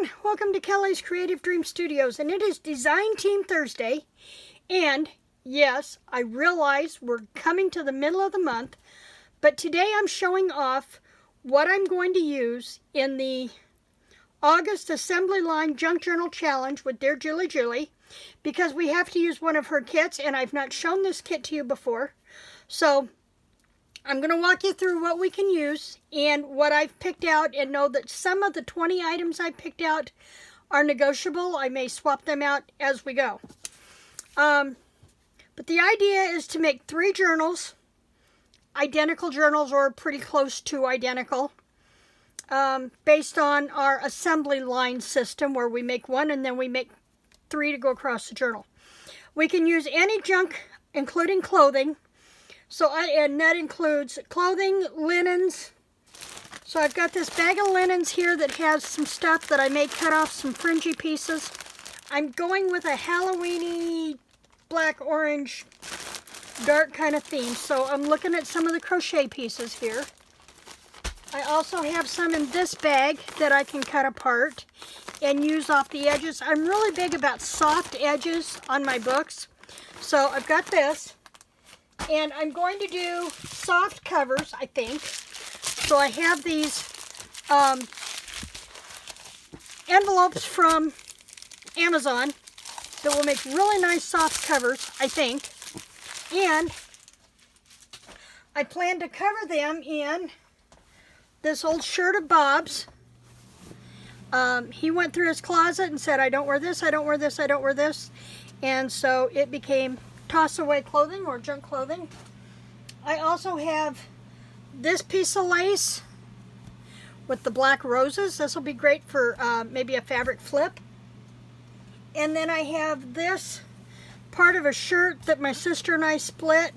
everyone, welcome to Kelly's Creative Dream Studios, and it is Design Team Thursday, and yes, I realize we're coming to the middle of the month, but today I'm showing off what I'm going to use in the August Assembly Line Junk Journal Challenge with DearJulieJulie, because we have to use one of her kits, and I've not shown this kit to you before, so I'm going to walk you through what we can use and what I've picked out, and know that some of the 20 items I picked out are negotiable. I may swap them out as we go. But the idea is to make 3 journals, identical journals or pretty close to identical, based on our assembly line system where we make 1 and then we make 3 to go across the journal. We can use any junk, including clothing. And that includes clothing, linens. So I've got this bag of linens here that has some stuff that I may cut off some fringy pieces. I'm going with a Halloween-y, black, orange, dark kind of theme. So I'm looking at some of the crochet pieces here. I also have some in this bag that I can cut apart and use off the edges. I'm really big about soft edges on my books. So I've got this. And I'm going to do soft covers, I think. So I have these envelopes from Amazon that will make really nice soft covers, I think. And I plan to cover them in this old shirt of Bob's. He went through his closet and said, I don't wear this, I don't wear this, I don't wear this. And so it became toss away clothing or junk clothing. I also have this piece of lace with the black roses. This will be great for maybe a fabric flip. And then I have this part of a shirt that my sister and I split,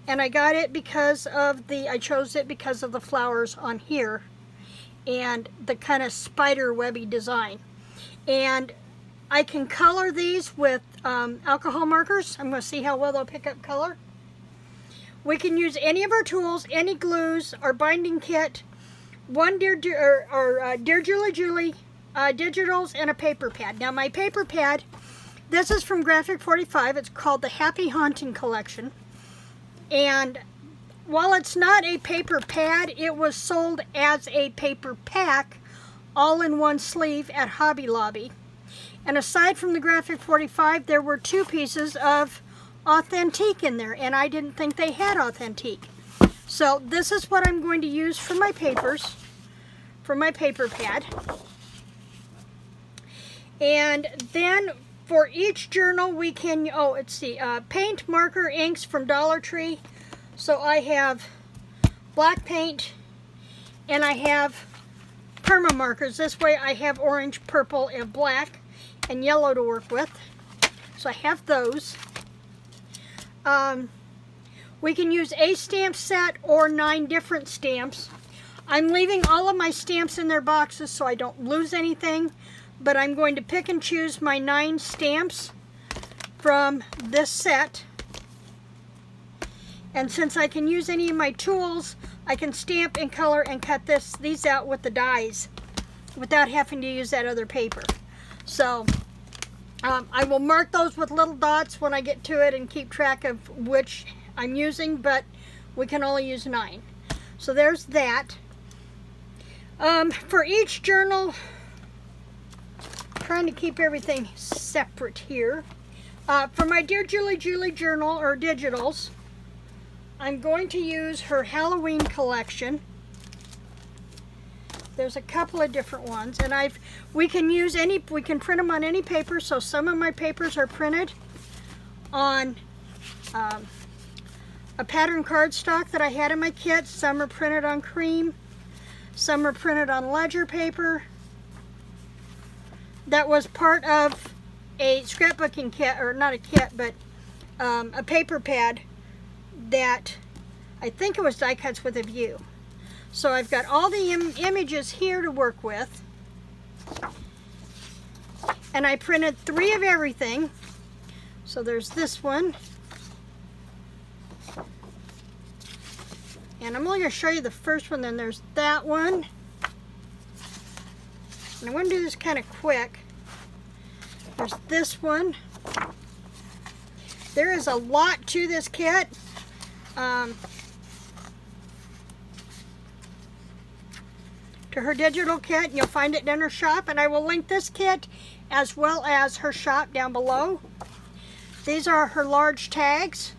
and I got it because of I chose it because of the flowers on here and the kind of spider webby design. And I can color these with alcohol markers. I'm going to see how well they'll pick up color. We can use any of our tools, any glues, our binding kit, one DearJulieJulie digitals, and a paper pad. Now my paper pad, this is from Graphic 45. It's called the Happy Haunting Collection. And while it's not a paper pad, it was sold as a paper pack, all in one sleeve at Hobby Lobby. And aside from the Graphic 45, there were 2 pieces of Authentique in there, and I didn't think they had Authentique. So this is what I'm going to use for my papers, for my paper pad. And then for each journal we can, paint, marker, inks from Dollar Tree. So I have black paint and I have perma markers. This way I have orange, purple, and black and yellow to work with. So I have those. We can use a stamp set or 9 different stamps. I'm leaving all of my stamps in their boxes so I don't lose anything, but I'm going to pick and choose my 9 stamps from this set. And since I can use any of my tools, I can stamp and color and cut these out with the dies without having to use that other paper. So I will mark those with little dots when I get to it and keep track of which I'm using, but we can only use 9. So there's that. For each journal, trying to keep everything separate here. For my DearJulieJulie journal or digitals, I'm going to use her Halloween collection. There's a couple of different ones, and we can print them on any paper. So some of my papers are printed on a pattern cardstock that I had in my kit. Some are printed on cream. Some are printed on ledger paper. That was part of a scrapbooking kit, or not a kit, but a paper pad that I think it was die cuts with a view. So I've got all the images here to work with, and I printed 3 of everything. So there's this one, and I'm only going to show you the first one. Then there's that one, And I'm going to do this kind of quick. There's this one. There is a lot to this kit. To her digital kit, and you'll find it in her shop, and I will link this kit as well as her shop down below. These are her large tags.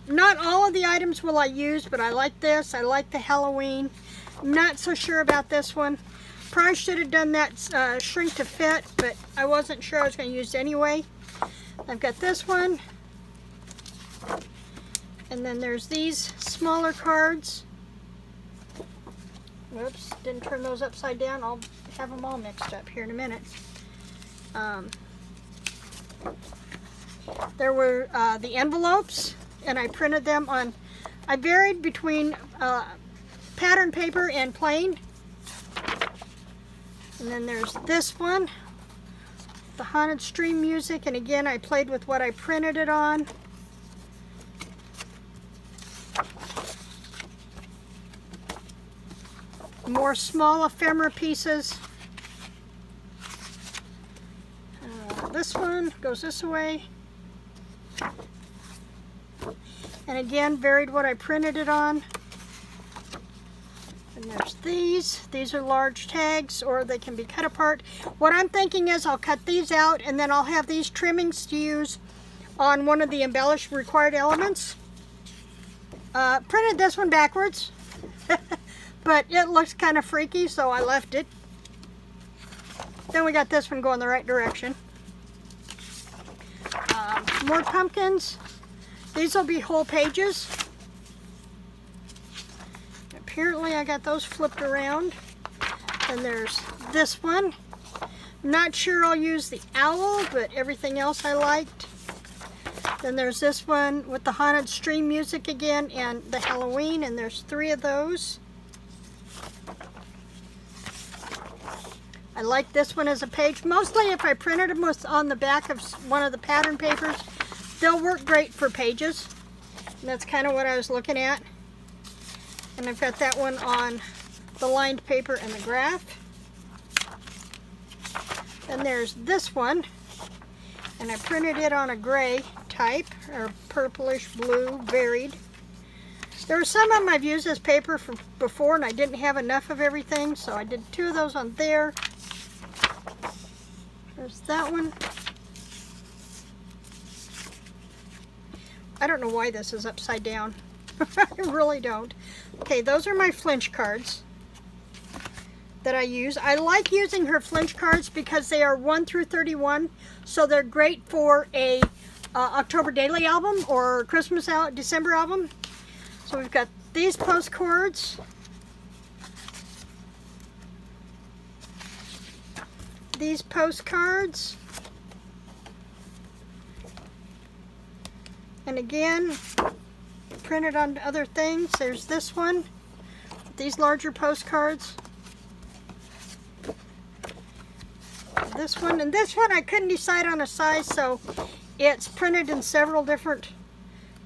Not all of the items will I use, but I like this. I like the Halloween. I'm not so sure about this one. Probably should have done that shrink to fit, but I wasn't sure I was going to use it anyway. I've got this one. And then there's these smaller cards. Whoops, didn't turn those upside down. I'll have them all mixed up here in a minute. There were the envelopes, and I printed them on, I varied between pattern paper and plain. And then there's this one, the Haunted Stream Music, and again I played with what I printed it on. More small ephemera pieces. This one goes this way. And again, varied what I printed it on. And there's these. These are large tags, or they can be cut apart. What I'm thinking is I'll cut these out, and then I'll have these trimmings to use on one of the embellished required elements. Printed this one backwards. But it looks kind of freaky, so I left it. Then we got this one going the right direction. More pumpkins. These will be whole pages. Apparently I got those flipped around. And there's this one. I'm not sure I'll use the owl, but everything else I liked. Then there's this one with the Haunted Stream Music again, and the Halloween, and there's 3 of those. I like this one as a page. Mostly if I printed them on the back of one of the pattern papers, they'll work great for pages. And that's kind of what I was looking at. And I've got that one on the lined paper and the graph. Then there's this one, and I printed it on a gray type, or purplish blue, varied. There were some of them I've used as paper from before, and I didn't have enough of everything, so I did 2 of those on there. There's that one. I don't know why this is upside down. I really don't. Okay, those are my flinch cards that I use. I like using her flinch cards because they are 1 through 31, so they're great for a October daily album or Christmas December album. So we've got these postcards. These postcards. And again, printed on other things. There's this one. These larger postcards. This one, and this one I couldn't decide on a size, so it's printed in several different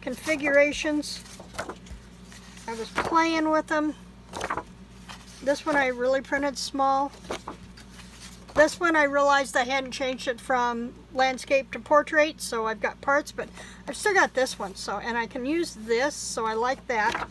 configurations. I was playing with them. This one I really printed small. This one I realized I hadn't changed it from landscape to portrait, so I've got parts, but I've still got this one, so, and I can use this, so I like that.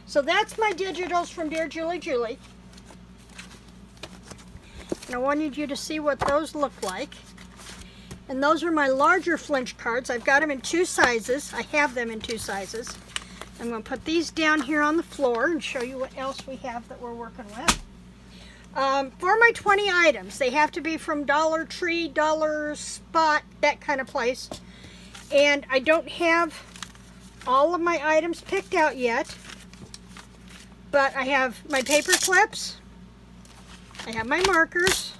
So that's my digitals from Dear Julie Julie. And I wanted you to see what those look like. And those are my larger flinch cards. I've got them in 2 sizes. I have them in 2 sizes. I'm going to put these down here on the floor and show you what else we have that we're working with. For my 20 items, they have to be from Dollar Tree, Dollar Spot, that kind of place. And I don't have all of my items picked out yet. But I have my paper clips. I have my markers.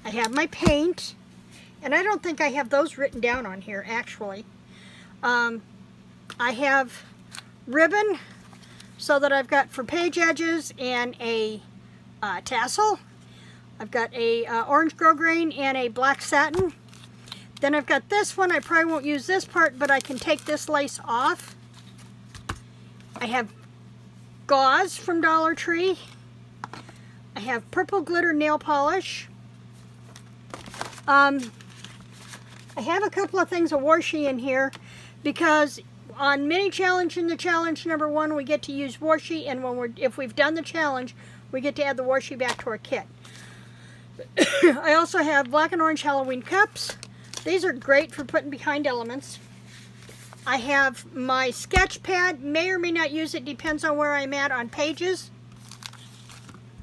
I have my paint. And I don't think I have those written down on here, actually. I have ribbon, so that I've got for page edges and a tassel. I've got a orange grosgrain and a black satin. Then I've got this one. I probably won't use this part, but I can take this lace off. I have gauze from Dollar Tree. I have purple glitter nail polish. I have a couple of things of washi in here because on mini challenge in the challenge number 1 we get to use washi, and if we've done the challenge we get to add the washi back to our kit. I also have black and orange Halloween cups. These are great for putting behind elements. I have my sketch pad. May or may not use it, depends on where I'm at on pages.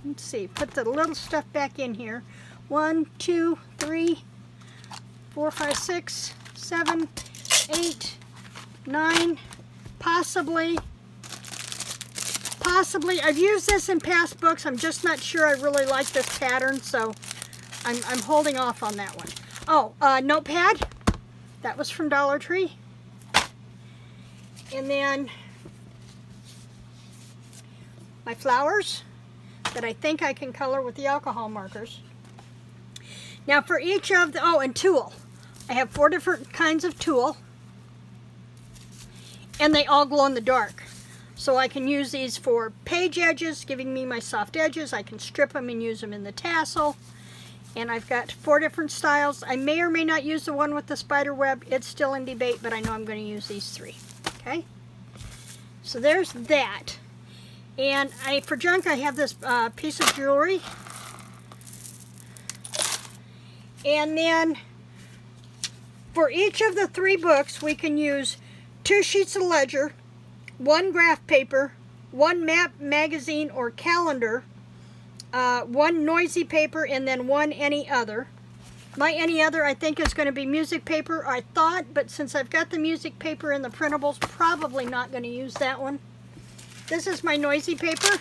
Let's see, put the little stuff back in here. 1, 2, 3, 4, 5, 6, 7, 8, 9, possibly. I've used this in past books. I'm just not sure I really like this pattern, so I'm holding off on that one. Oh, notepad. That was from Dollar Tree. And then my flowers that I think I can color with the alcohol markers. Now for each of the, and tulle. I have 4 different kinds of tulle. And they all glow in the dark. So I can use these for page edges, giving me my soft edges. I can strip them and use them in the tassel. And I've got 4 different styles. I may or may not use the one with the spider web. It's still in debate, but I know I'm going to use these 3. Okay? So there's that. And for junk, I have this piece of jewelry. And then for each of the 3 books, we can use 2 sheets of ledger, 1 graph paper, 1 map, magazine, or calendar, 1 noisy paper, and then 1 any other. My any other I think is going to be music paper, I thought, but since I've got the music paper in the printables, probably not going to use that one. This is my noisy paper.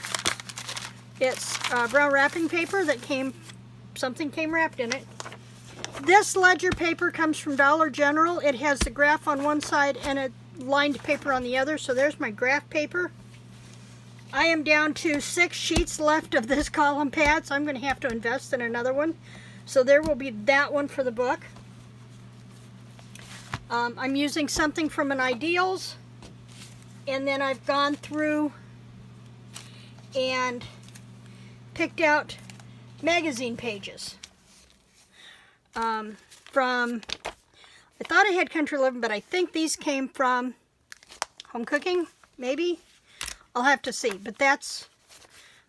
It's brown wrapping paper that something came wrapped in it. This ledger paper comes from Dollar General. It has the graph on one side and a lined paper on the other, so there's my graph paper. I am down to 6 sheets left of this column pad, so I'm going to have to invest in another one. So there will be that one for the book. I'm using something from an Ideals, and then I've gone through and picked out magazine pages from, I thought I had Country Living, but I think these came from Home Cooking, maybe. I'll have to see, but that's,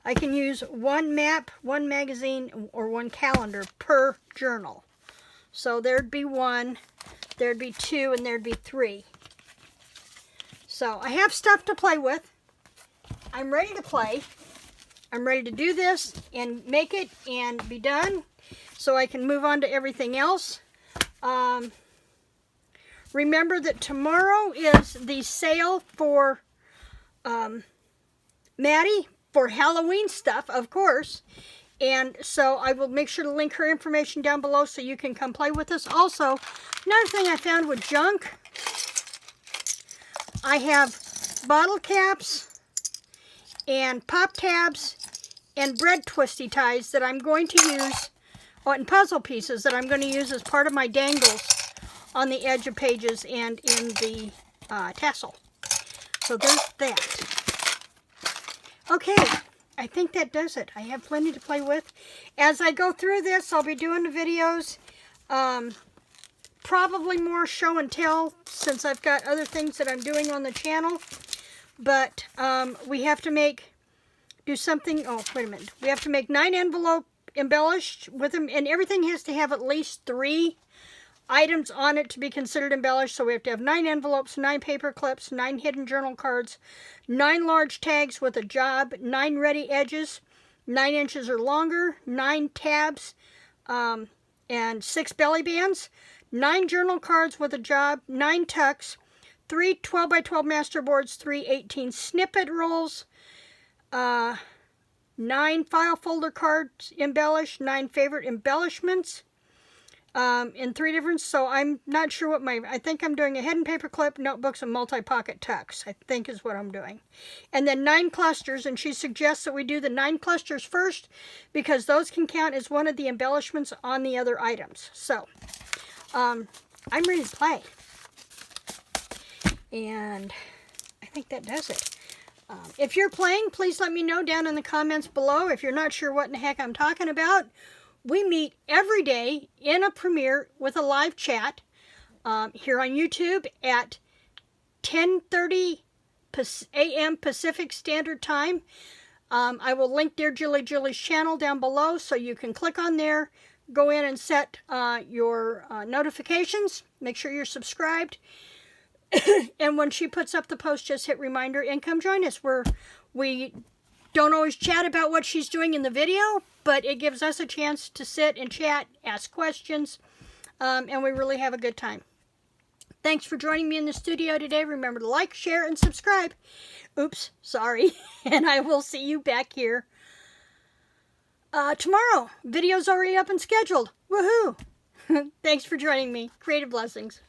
I can use 1 map, 1 magazine, or 1 calendar per journal. So there'd be 1, there'd be 2, and there'd be 3. So I have stuff to play with. I'm ready to play. I'm ready to do this and make it and be done so I can move on to everything else. Remember that tomorrow is the sale for Maddie for Halloween stuff, of course. And so I will make sure to link her information down below so you can come play with us. Also, another thing I found with junk, I have bottle caps and pop tabs and bread twisty ties that I'm going to use, and puzzle pieces that I'm going to use as part of my dangles on the edge of pages and in the tassel. So there's that. Okay, I think that does it. I have plenty to play with. As I go through this, I'll be doing the videos. Probably more show and tell since I've got other things that I'm doing on the channel. But we have to do something. Oh, wait a minute. We have to make 9 envelope embellished with them. And everything has to have at least 3 items on it to be considered embellished. So we have to have 9 envelopes, 9 paper clips, 9 hidden journal cards, 9 large tags with a job, 9 ready edges, 9 inches or longer, 9 tabs, and 6 belly bands, 9 journal cards with a job, 9 tucks, 3 12 by 12 master boards, 3 18 snippet rolls, 9 file folder cards embellished, 9 favorite embellishments, in 3 different, so I'm not sure what I think I'm doing a hidden paper clip, notebooks, and multi-pocket tucks, I think is what I'm doing. And then 9 clusters, and she suggests that we do the 9 clusters first because those can count as one of the embellishments on the other items. So, I'm ready to play. And I think that does it. If you're playing, please let me know down in the comments below. If you're not sure what in the heck I'm talking about, we meet every day in a premiere with a live chat here on YouTube at 10:30 a.m. Pacific Standard Time. I will link DearJulieJulie's channel down below, so you can click on there, go in and set your notifications. Make sure you're subscribed. And when she puts up the post, just hit reminder and come join us. We don't always chat about what she's doing in the video, but it gives us a chance to sit and chat, ask questions, and we really have a good time. Thanks for joining me in the studio today. Remember to like, share, and subscribe. Oops, sorry. And I will see you back here tomorrow. Video's already up and scheduled. Woohoo! Thanks for joining me. Creative blessings.